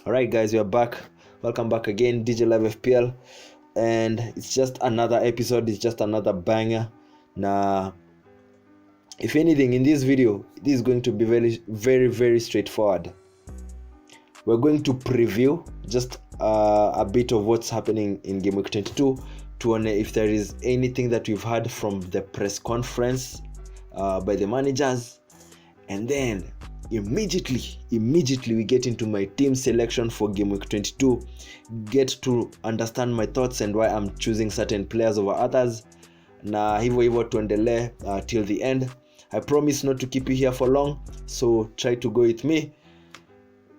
Alright guys, we are back. Welcome back again, DJ Live FPL, and it's just another episode. It's just another banger. Now, if anything, in this video, this is going to be very straightforward. We're going to preview just a bit of what's happening in Game Week 22 to know if there is anything that we've heard from the press conference by the managers, and then immediately we get into my team selection for Game Week 22, get to understand my thoughts and why I'm choosing certain players over others. Na hivyo tuendelee till the end. I promise not to keep you here for long, so try to go with me.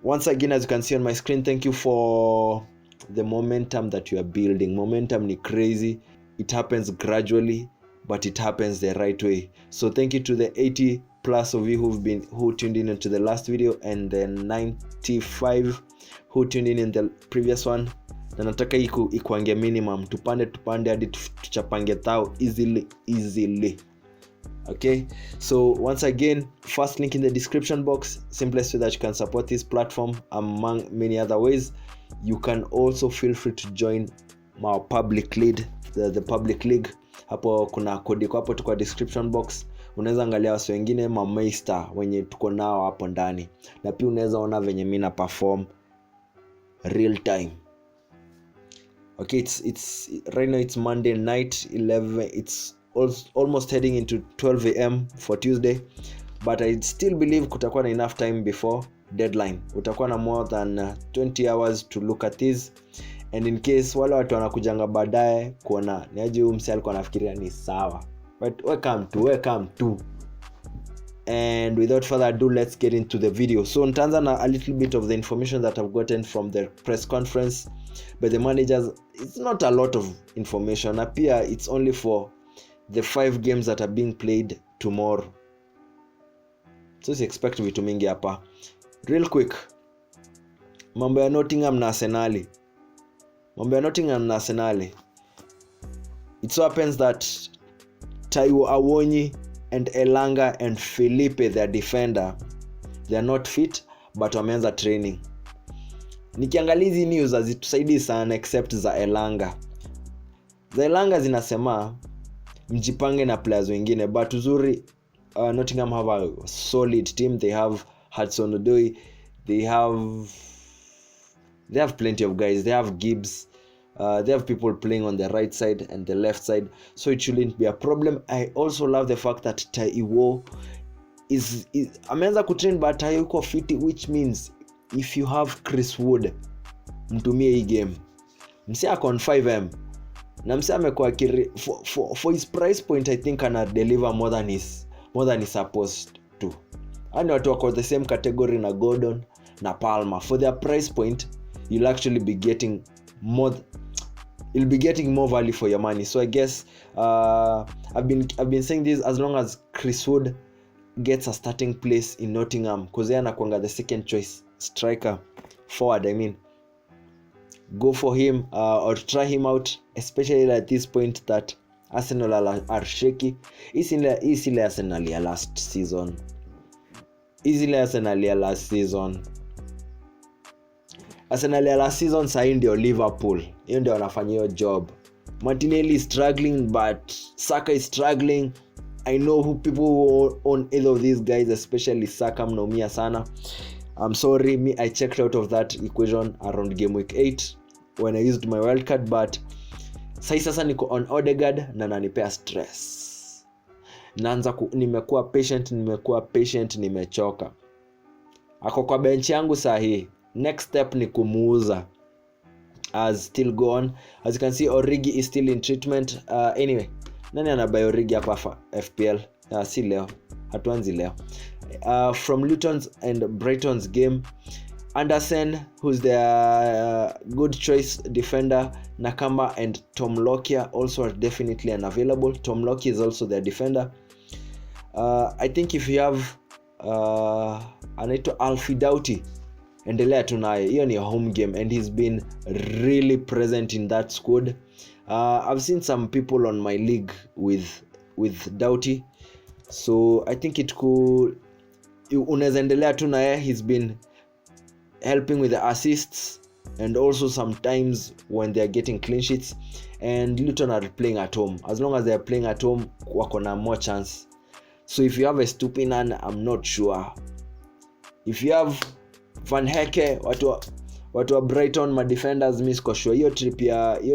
Once again, as you can see on my screen, thank you for the momentum that you are building. Momentum ni crazy. It happens gradually, but it happens the right way. So thank you to the 80 plus of you who tuned in into the last video, and the 95 who tuned in the previous one. Na nataka ikuange minimum tupande hadi tuchapange thao easily. Okay, so once again, first link in the description box, simplest way that you can support this platform among many other ways. You can also feel free to join my public league, the public league. Hapo kuna kodi hapo tuko description box. Unaweza angalia watu wengine mamaster wenye tuko nao hapo ndani, na pia unaweza ona venye mimi na perform real time. Okay, it's right now it's Monday night 11. It's almost heading into 12 a.m. for Tuesday, but I still believe kutakuwa na enough time before deadline. Utakuwa na more than 20 hours to look at this, and in case wale watu wanakujanga baadaye kuona ni aje huyu msee alikuwa anafikiria ni sawa, but welcome to. And without further ado, let's get into the video. So nitaanza na a little bit of the information that I've gotten from the press conference by the managers. It's not a lot of information. Apia it's only for the 5 games that are being played tomorrow. So si expect vitu mingi hapa. Real quick, mambo ya Nottingham na Arsenal. It so happens that Taiwo Awonyi and Elanga and Felipe, their defender, they are not fit, but wameanza training. Nikiangalia hizi news hazitusaidii sana except za Elanga. Za Elanga zinasema mjipange na players wengine, but uzuri Nottingham have a solid team. They have Hudson-Odoi, they have plenty of guys. They have Gibbs, they have people playing on the right side and the left side, so it shouldn't be a problem. I also love the fact that Taiwo is ameanza kutrain, but hayuko fit, which means if you have Chris Wood, mtumie hii game. Mse akon 5M na mse amekuwa for his price point. I think ana deliver more than he's supposed to. Ani watu wako the same category na Gordon na Palmer. For their price point, you'll actually be getting more. You'll be getting more value for your money. So I guess I've been saying this, as long as Chris Wood gets a starting place in Nottingham, because yeye anakuanga the second choice striker forward. I mean, go for him or try him out, especially at this point that Arsenal are shaky. Easily Arsenal ya last season. Arsenal ya last season sahi ndio Liverpool. Hiyo ndio wanafanya hiyo job. Martinelli is struggling, but Saka is struggling. I know who people who own either of these guys, especially Saka, mnaumia sana. I'm sorry, I checked out of that equation around game week 8 when I used my wild card, but sasa niko on Odegaard na nanipea stress. Nimekuwa patient, nimechoka. Ako kwa bench yangu sahi. Next step ni kumuuza as still go on. As you can see, Origi is still in treatment. Anyway, nani anabuy Origi hapa FPL? Si leo. Hatuanzi leo. From Luton's and Brighton's game, Anderson, who's their good choice defender, Nakamba and Tom Lockyer also are definitely unavailable. Tom Lockyer is also their defender. I think if you have anaitwa Alfie Doughty, endelea tunaye. Hiyo ni a home game and he's been really present in that squad. I've seen some people on my league with Doughty, so I think it could unaweza endelea tunaye. helping with the assists, and also sometimes when they are getting clean sheets. And Luton are playing at home. As long as they are playing at home, wako na more chance. So if you have a Stupinan, I'm not sure. If you have Van Heke, watu wa Brighton ma defenders, mi siko sure. Hiyo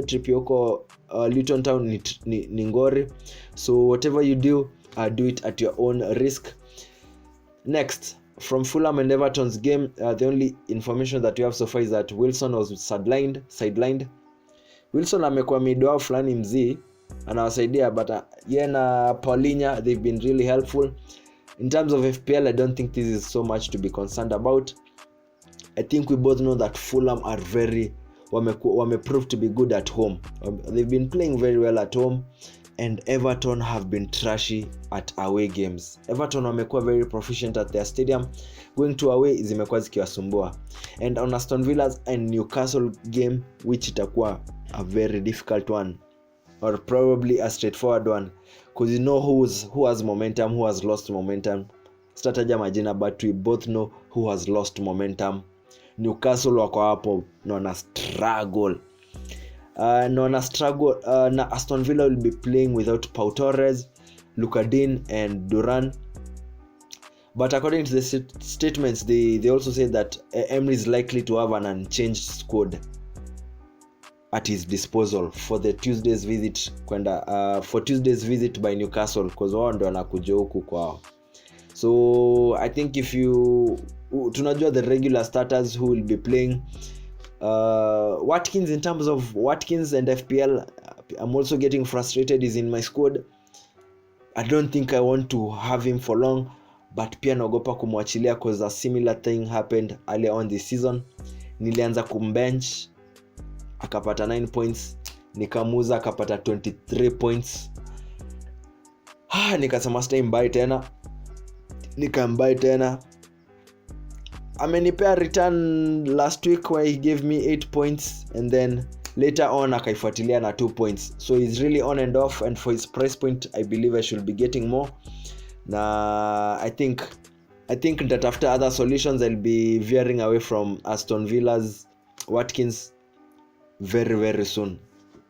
trip yoko Luton Town ni ngori. So whatever you do it at your own risk. Next, from Fulham and Everton's game, the only information that we have so far is that Wilson was sidelined. Wilson amekuwa midwao fulani mzee, anawasaidia, but yeye na Paulinho, they've been really helpful. In terms of FPL, I don't think this is so much to be concerned about. I think we both know that Fulham are wame proved to be good at home. They've been playing very well at home, and Everton have been trashy at away games. Everton wamekuwa very proficient at their stadium. Going to away zimekuwa zikiwasumbua. And on Aston Villa's and Newcastle game, which itakuwa a very difficult one, or probably a straightforward one, because you know who has momentum, who has lost momentum. Stataja majina, but we both know who has lost momentum. Newcastle wako hapo na struggle. Na Aston Villa will be playing without Pau Torres, Luka Dean and Duran. But according to the statements, they also say that Emery is likely to have an unchanged squad at his disposal for the Tuesday's visit by Newcastle, because wao ndio wanakuja huku kwao. So I think if you tunajua the regular starters who will be playing, Watkins, in terms of Watkins and FPL, I'm also getting frustrated. He's in my squad. I don't think I want to have him for long, but pia naogopa kumwachilia because a similar thing happened earlier on this season. Nilianza kumbench akapata 9 points, nikamuza akapata 23 points. Nikasema stambai tena, nikambai tena. Amenipea return last week where he gave me 8 points, and then later on akaifuatilia na 2 points. So he's really on and off, and for his price point I believe I should be getting more. Na I think that after other solutions I'll be veering away from Aston Villa's Watkins very very soon.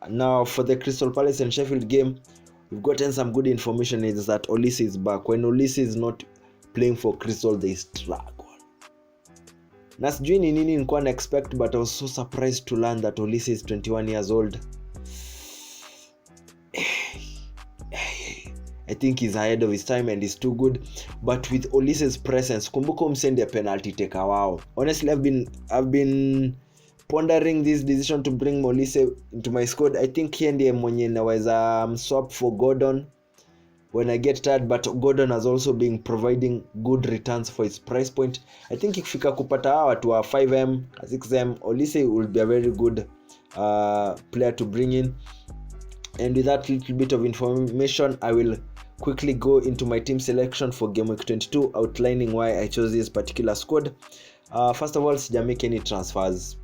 Now for the Crystal Palace and Sheffield game, we've gotten some good information. Is that Olise is back. When Olise is not playing for Crystal, they struggle. Na sijui ni nini nilikuwa na expect, but I was so surprised to learn that Olise is 21 years old. I think he's ahead of his time and he's too good. But with Olise's presence, kumbuka umsende penalty taker wao. Honestly, I've been pondering this decision to bring Olise into my squad. I think he ndiye mwenye naweza swap for Gordon when I get tired, but Gordon has also been providing good returns for his price point. I think ikifika kupata hawa watu wa 5M, 6M, Olise will be a very good player to bring in. And with that little bit of information, I will quickly go into my team selection for game week 22, outlining why I chose this particular squad. First of all, sijamake any transfers.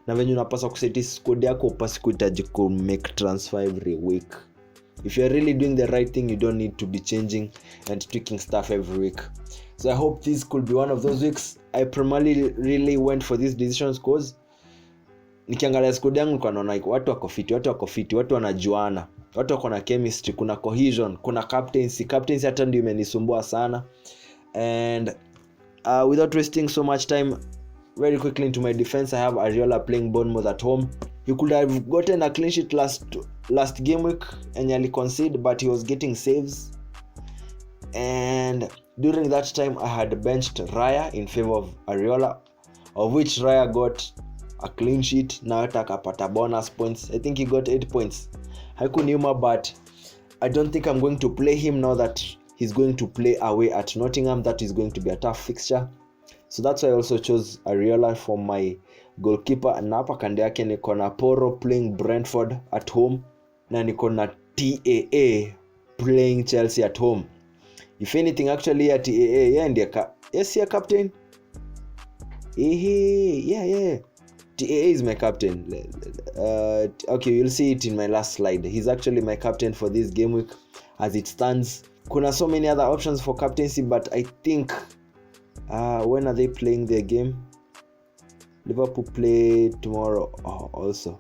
Na venye unapaswa kuseti squad yako upasi kuhitaji ku make transfer every week. If you're really doing the right thing, you don't need to be changing and tweaking stuff every week. So I hope this could be one of those weeks. I primarily really went for these decisions because nikiangalia squad yangu nilikuwa naona like watu wako fit, watu wanajuana, watu wako na chemistry, kuna cohesion, kuna captaincy hata ndio imenisumbua sana. And without wasting so much time, very quickly into my defense, I have Ariola playing Bournemouth at home. He could have gotten a clean sheet last game week and nearly conceded, but he was getting saves. And during that time, I had benched Raya in favor of Ariola, of which Raya got a clean sheet. Na hata akapata bonus points. I think he got 8 points. Haikuniuma, but I don't think I'm going to play him now that he's going to play away at Nottingham. That is going to be a tough fixture. So that's why I also chose Ariola for my goalkeeper. Na hapa kande yake niko na Poro playing Brentford at home, na niko na TAA playing Chelsea at home. If anything, actually ya TAA yeah ndiye captain. Yeah. TAA is my captain. Okay, you'll see it in my last slide. He's actually my captain for this game week as it stands. Kuna so many other options for captaincy, but I think when are they playing their game? Liverpool play tomorrow also.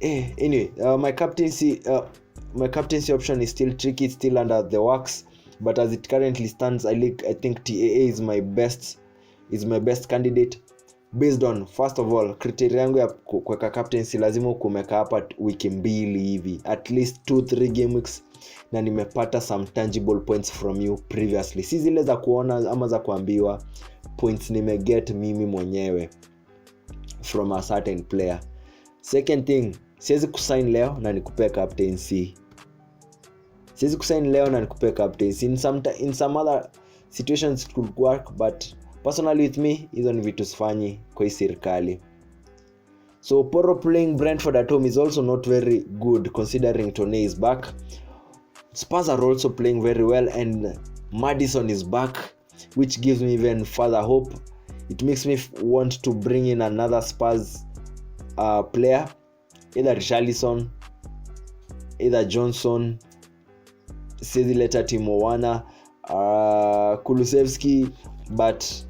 Anyway, my captaincy option is still tricky. It's still under the works, but as it currently stands, I think TAA is my best candidate based on, first of all, criteria yangu ya kuweka captaincy lazima kumeka hapa wiki mbili hivi, at least 2-3 game weeks, na nimepata some tangible points from you previously, si zile za kuona ama za kuambiwa. Points nimeget mimi mwenyewe from a certain player. Second thing, siwezi kusign leo na nikupe captaincy. In some other situations it could work, but personally with me, hizo ni vitu sifanyi kwa hii serikali. So Porro playing Brentford at home is also not very good considering Tone is back. Spurs are also playing very well and Maddison is back, which gives me even further hope. It makes me want to bring in another Spurs player, either Richarlison, either Johnson, Sezi later Timo Werner, Kulusevski, but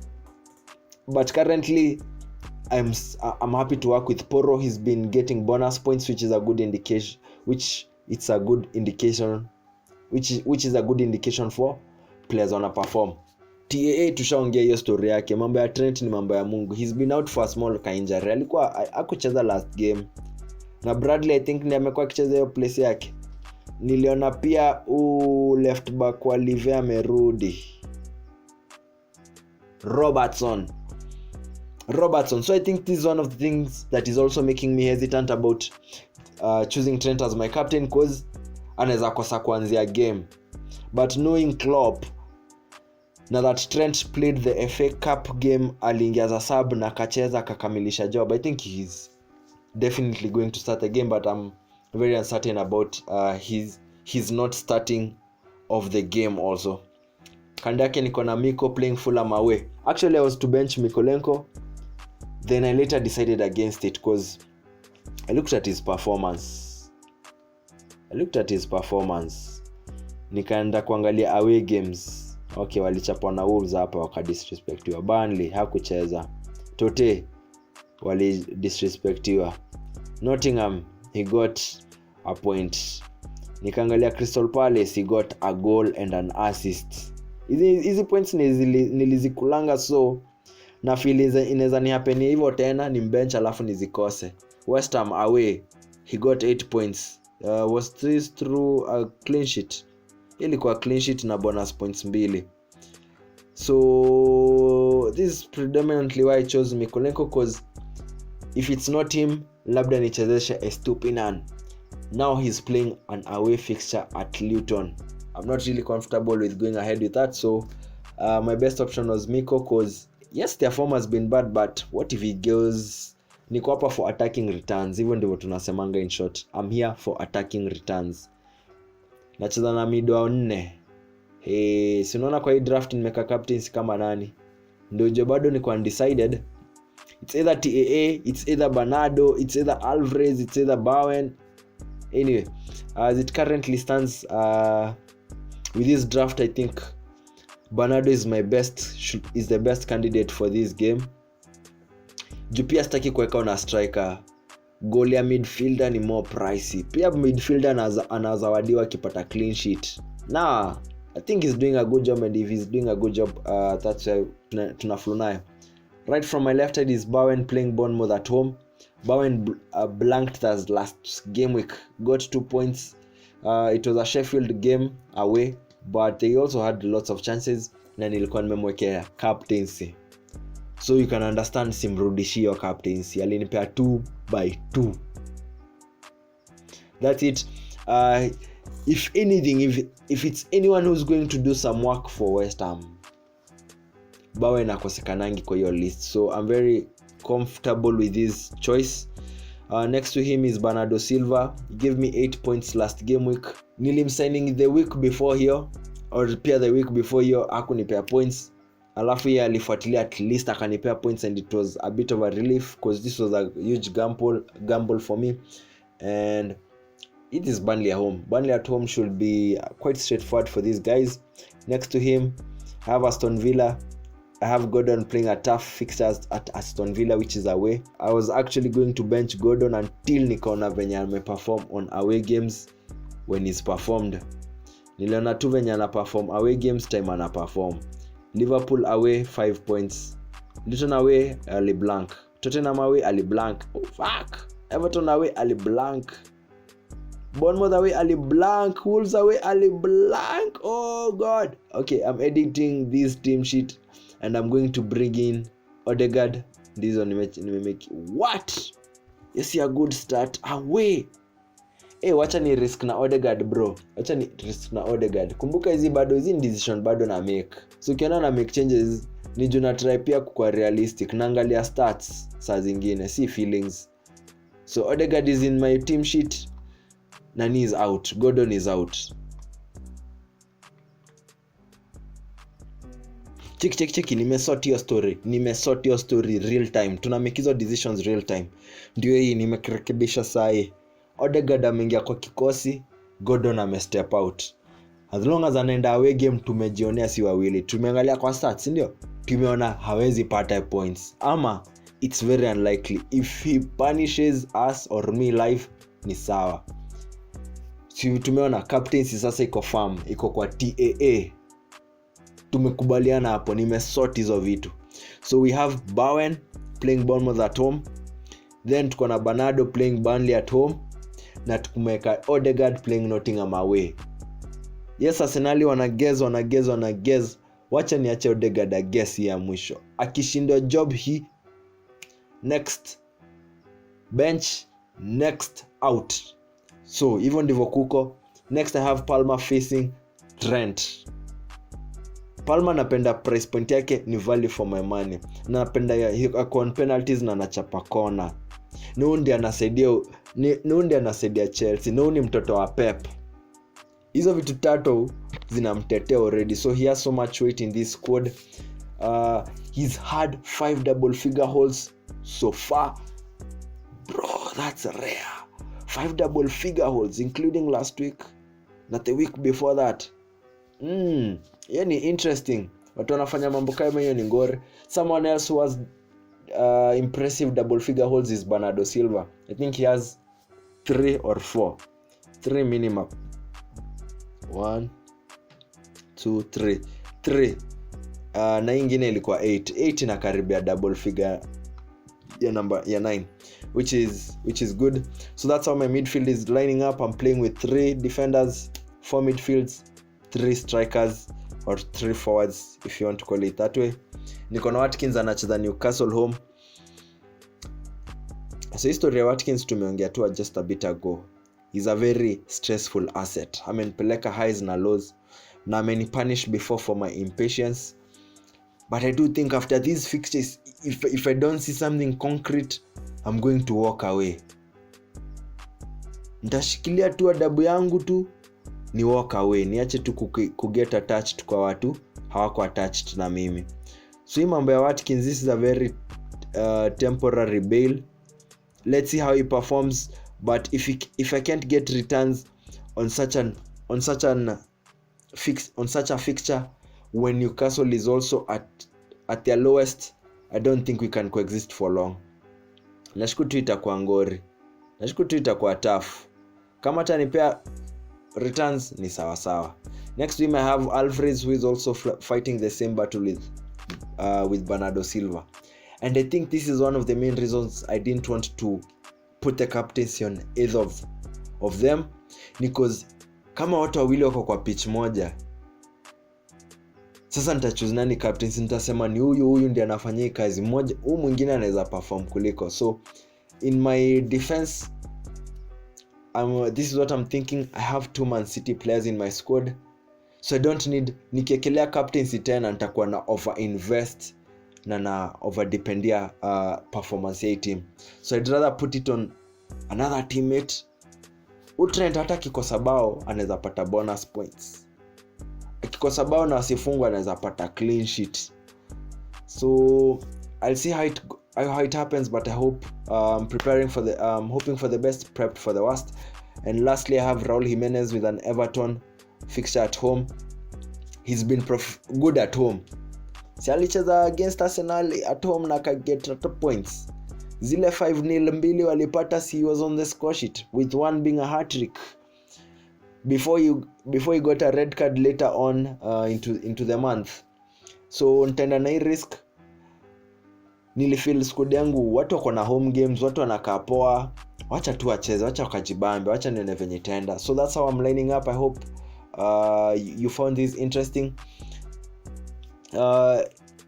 currently I'm happy to work with Porro. He's been getting bonus points, which is a good indication, which is a good indication for players wana perform. TAA tushaongea hiyo story yake. Mambo ya Trent ni mambo ya Mungu. He's been out for a small injury. Alikuwa hakucheza last game. Na Bradley I think ndiye amekuwa akicheza hiyo place yake. Niliona pia left back wa Live amerudi. Robertson. So I think this is one of the things that is also making me hesitant about choosing Trent as my captain, because anaweza kosa kuanzia game. But knowing Klopp, now that Trent played the FA Cup game, aliingia za sub na kacheza akakamilisha job, I think he's definitely going to start the game, but I'm very uncertain about his not starting of the game also. Kanda yake niko na Miko playing Fulham away. Actually I was to bench Mikolenko, then I later decided against it because I looked at his performance. Nikaenda kuangalia away games. Okay, walichapwa na Wolves hapa wakadisrespectiwa. Burnley hakucheza. Tote wali disrespectiwa. Nottingham he got a point. Nikaangalia Crystal Palace, he got a goal and an assist. Hizi points nilizikulanga, so na feel inaweza ni happen hivyo tena ni bench alafu nizikose. West Ham away he got 8 points. Was this through a clean sheet? Ilikuwa clean sheet na bonus points 2. So this is predominantly why I chose Mikolenko, because if it's not him, labda nichezeshe Estupinan. Now he's playing an away fixture at Luton. I'm not really comfortable with going ahead with that, so my best option was Miko, because yes, their form has been bad, but what if he goes, niko hapa for attacking returns. Even ndivyo tunasemanga in short, I'm here for attacking returns. Nacheza na midwa 4. Si unaona kwa hii draft nimeka captains kama nani? Ndio bado niko undecided. It's either TAA, it's either Bernardo, it's either Alvarez, it's either Bowen. Anyway, as it currently stands, with this draft I think Bernardo is the best candidate for this game. Pia sitaki kuweka na striker. Goal ya midfielder ni more pricey. Pia midfielder anazawadiwa akipata clean sheet. Nah, I think he's doing a good job, and if he's doing a good job, that's why tunaflow nayo. Right from my left side is Bowen playing Bournemouth at home. Bowen blanked as last game week, got 2 points. It was a Sheffield game away, but they also had lots of chances, na nilikuwa nimemwekea captaincy. So you can understand simrudishi your captaincy. Alinipea 2/2. That's it. If anything, if it's anyone who's going to do some work for West Ham, Bowen akosekanangi kwa your list. So I'm very comfortable with this choice. Next to him is Bernardo Silva. He gave me 8 points last game week. Nilim signing the week before here, or pia the week before here hakunipea points. Alafu yeye alifuatilia at least akanipea points, and it was a bit of a relief because this was a huge gamble for me. And it is Burnley at home. Burnley at home should be quite straightforward for these guys. Next to him, I have Aston Villa. I have Gordon playing a tough fixtures at Aston Villa, which is away. I was actually going to bench Gordon until nikaona venye ameperform on away games when he's performed. Niliona tu venye ana perform away games time ana perform. Liverpool away 5 points. Luton away ali blank. Tottenham away ali blank. Oh fuck. Everton away ali blank. Bournemouth away ali blank. Wolves away ali blank. Oh god. Okay, I'm editing this team sheet and I'm going to bring in Odegaard. This one make what? You see a good start away. Wacha ni risk na Odegaard bro. Wacha ni risk na Odegaard. Kumbuka hizi decision bado na make. So ukiona na make changes ni juna try pia kwa realistic. Naangalia stats saa zingine, si feelings. So Odegaard is in my team sheet. Nani is out. Gordon is out. Check nimesort your story real time. Tuna make hizo decisions real time. Ndio hii nimerekebisha saa hii. Odegaard ameingia kwa kikosi, Gordon amestep out. As long as anaenda away game tumejionea si wawili. Tumeangalia kwa stats ndio. Tumeona hawezi pata points. Ama it's very unlikely if he punishes us or me live ni sawa. Si tumeona captaincy sasa iko firm, iko kwa TAA. Tumekubaliana hapo, nimesort hizo vitu. So we have Bowen playing Bournemouth at home. Then tuko na Bernardo playing Burnley at home. Na tukumeka Odegaard playing Nottingham away. Yes, Arsenal wana guess. Wacha niache Odegaard guess ya mwisho. Akishindwa job hii, next bench, next out. So hivyo ndivyo kuko. Next I have Palmer facing Trent. Palmer napenda price point yake ni value for my money. Napenda on penalties na anachapa corner. Nundi anasaidia Chelsea. Nundi mtoto wa Pep. Hizo vitu tatu zinamtetea already. So he has so much weight in this squad. He's had 5 double figure holes so far. Bro, that's rare. 5 double figure holes including last week. Not the week before that. Yani interesting. Watu wanafanya mambo kama hiyo ni ngore. Someone else who has impressive double figure holes is Bernardo Silva. I think he has 3 or 4. 3 minimum. 1 2 3 3. Na ingine ilikuwa 8 na karibia double figure ya number ya 9, which is good. So that's how my midfield is lining up. I'm playing with 3 defenders, 4 midfields, 3 strikers or 3 forwards if you want to call it that way. Niko na Watkins anacheza Newcastle home. So history ya Watkins tumeongea tu just a bit ago. He's a very stressful asset. Amenipeleka highs na lows na amenipunish before for my impatience. But I do think after these fixtures, if I don't see something concrete, I'm going to walk away. Nitashikilia tu adabu yangu tu ni walk away. Niache tu kuget attached kwa watu hawako attached na mimi. So hii mambo ya Watkins, this is a very temporary bail. Let's see how he performs. But if I can't get returns on such a fixture when Newcastle is also at their lowest, I don't think we can coexist for long. Nashukuru Twitter kwa ngori. Nashukuru Twitter kwa tough. Kama tanipea returns ni sawa sawa. Next we may have Alvarez, who is also fighting the same battle with Bernardo Silva. And I think this is one of the main reasons I didn't want to put the captaincy on either of them, because kama watu wawili wako kwa pitch moja, sasa nitachoose nani captaincy? Nitasema ni huyu ndiye anafanya kazi moja, huyu mwingine anaweza perform kuliko. So in my defense, this is what I'm thinking. I have 2 Man City players in my squad, so I don't need nikiekelea captaincy tena nitakuwa na over invest na over dependia performance ya team. So I'd rather put it on another teammate. Trent hata kikosa bao anaweza pata bonus points. Akikosa bao na asifungwe anaweza pata clean sheet. So I'll see how it happens, but I hope hoping for the best, prepped for the worst. And lastly, I have Raul Jimenez with an Everton fixture at home. He's been good at home. Si alicheza against Arsenal at home na get 3 points. Zile 5-0 mbili walipata, he was on the score sheet with one being a hat-trick. Before he got a red card later on into the month. So nitaenda na hii risk. Nilifeel squad yangu watu wako na home games, watu wanakaa poa, wacha tu wacheze, wacha wakajibambe, wacha nione venye itaenda. So that's how I'm lining up. I hope you found this interesting.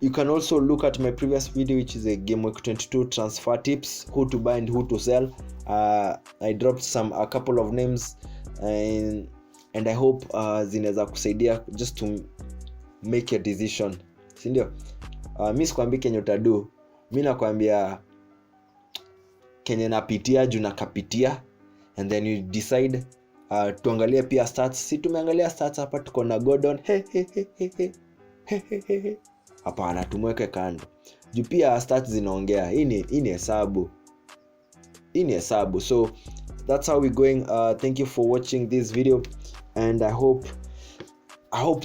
You can also look at my previous video, which is a GameWeek 22 transfer tips, who to buy and who to sell. I dropped a couple of names and I hope zinaweza kusaidia just to make a decision, si ndio? Mimi sikwambii kenye utadu, mimi nakwambia kenye napitia juu nakapitia, and then you decide. Tuangalie pia stats. Si tumeangalia stats hapa, tuko na Gordon hapana, tumweke kando juu pia stats zinaongea. Hii ni hesabu. So that's how we're going. Thank you for watching this video, and I hope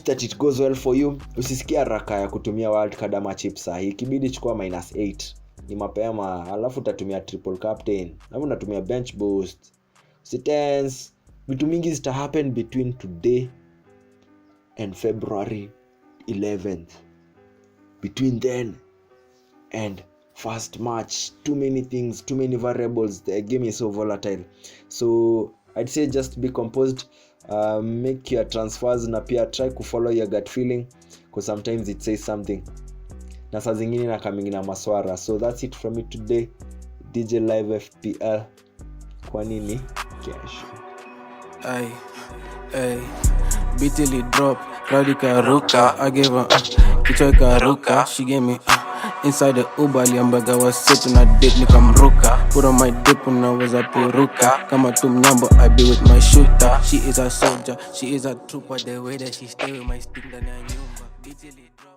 that it goes well for you. Usisikia haraka ya kutumia wild card ama chips. Ikibidi chukua -8 ni mapema, alafu utatumia triple captain, alafu unatumia bench boost. Tense vitu mingi zita happen between today and February 11th. Between then and first March, too many things, too many variables. The game is so volatile. So I'd say just be composed, make your transfers, na pia try to follow your gut feeling, because sometimes it says something na saa zingine na coming na maswara. So that's it from me today. DJ Live FPL, kwa nini kesho? BTL drop, Radika Ruka, I gave her Kichoika Ruka, she gave me inside the Uber, Liambaga was sitting at date, nikamruka, put on my dip when I was a Puruka, kama tumnyambo, I be with my shooter, she is a soldier, she is a trooper, the way that she stay with my stick, ndani ya nyumba, BTL drop.